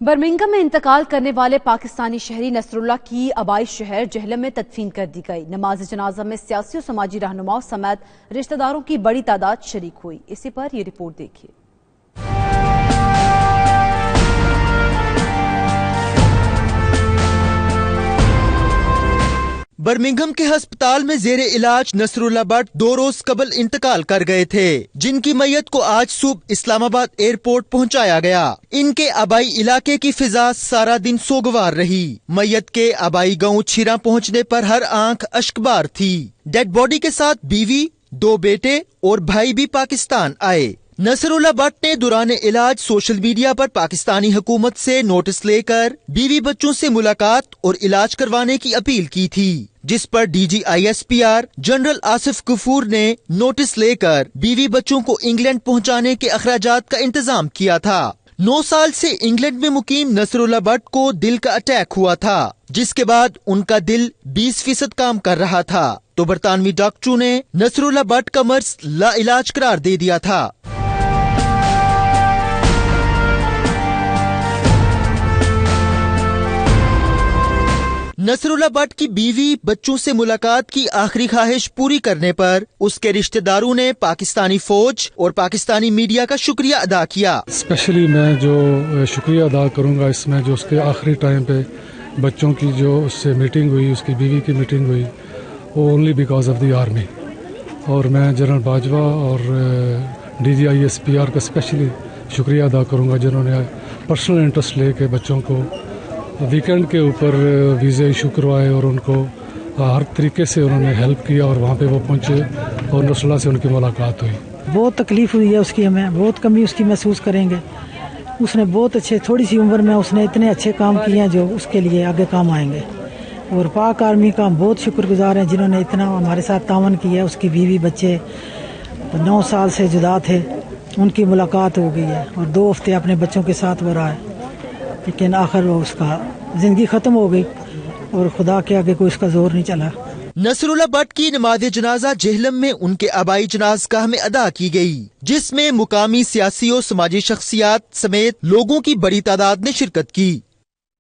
Birmingham میں انتقال کرنے والے پاکستانی شہری نصر اللہ کی آبائی شہر جہلم میں تدفین کر دی گئی۔ نماز جنازہ میں سیاسی و سماجی رہنماؤں سمیت رشتہ داروں کی بڑی تعداد شریک ہوئی۔ اسی پر یہ رپورٹ دیکھیے۔ برمنگھم کے ہسپتال میں زیر علاج نصر اللہ بٹ 2 روز قبل انتقال کر گئے تھے، جن کی میت کو آج صبح اسلام آباد ایئرپورٹ پہنچایا گیا۔ ان کے آبائی علاقے کی فضا سارا دن سوگوار رہی۔ میت کے آبائی گاؤں چھیرا پہنچنے پر ہر آنکھ اشکبار تھی۔ ڈیڈ باڈی کے ساتھ بیوی، 2 بیٹے اور بھائی بھی پاکستان آئے۔ نصر اللہ بٹ نے دوران علاج سوشل میڈیا پر پاکستانی حکومت سے نوٹس لے کر بیوی بچوں سے ملاقات اور علاج کروانے کی اپیل کی تھی، جس پر D G ISPR general Asif Ghafoor نے نوٹس لے کر بیوی بچوں کو انگلینڈ پہنچانے کے اخراجات کا انتظام کیا تھا۔ 9 سال سے انگلینڈ میں مقیم نصر اللہ بٹ کو دل کا اٹیک ہوا تھا، جس کے بعد ان کا دل 20% کام کر رہا تھا، تو برطانوی ڈاکٹروں نے نصر اللہ بٹ کا مرض لا علاج قرار دے دیا تھا۔ نصر اللہ بٹ کی بیوی بچوں سے ملاقات کی آخری خواہش پوری کرنے پر اس کے رشتہ داروں نے پاکستانی فوج اور پاکستانی میڈیا کا شکریہ ادا کیا۔ اسپیشلی میں جو شکریہ ادا کروں گا اس میں جو اس کے آخری ٹائم پہ بچوں کی جو اس سے میٹنگ ہوئی، اس کی بیوی کی میٹنگ ہوئی، وہ only because of the army, اور میں جنرل باجوہ اور ڈی جی ISPR کا اسپیشلی شکریہ ادا کروں گا، جنہوں نے پرسنل انٹرسٹ لے کے بچوں کو ویکینڈ کے اوپر ویزے ایشو کروائے اور ان کو ہر طریقے سے انہوں نے ہیلپ کیا، اور وہاں پہ وہ پہنچے اور نصر اللہ سے ان کی ملاقات ہوئی۔ بہت تکلیف ہوئی ہے اس کی، ہمیں بہت کمی اس کی محسوس کریں گے۔ اس نے بہت اچھے، تھوڑی سی عمر میں اس نے اتنے اچھے کام کیے ہیں جو اس کے لیے آگے کام آئیں گے، اور پاک آرمی کا ہم بہت شکر گزار ہیں جنہوں نے اتنا ہمارے ساتھ تعاون کیا۔ اس کی بیوی بچے 9 سال سے جدا تھے، ان کی ملاقات ہو گئی ہے، اور 2 ہفتے اپنے بچوں کے ساتھ وہ رہا ہے، لیکن آخر وہ اس کا زندگی ختم ہو گئی، اور خدا کے آگے کوئی اس کا زور نہیں چلا۔ نصر اللہ بٹ کی نماز جنازہ جہلم میں ان کے آبائی جنازگاہ میں ادا کی گئی، جس میں مقامی سیاسی و سماجی شخصیات سمیت لوگوں کی بڑی تعداد نے شرکت کی۔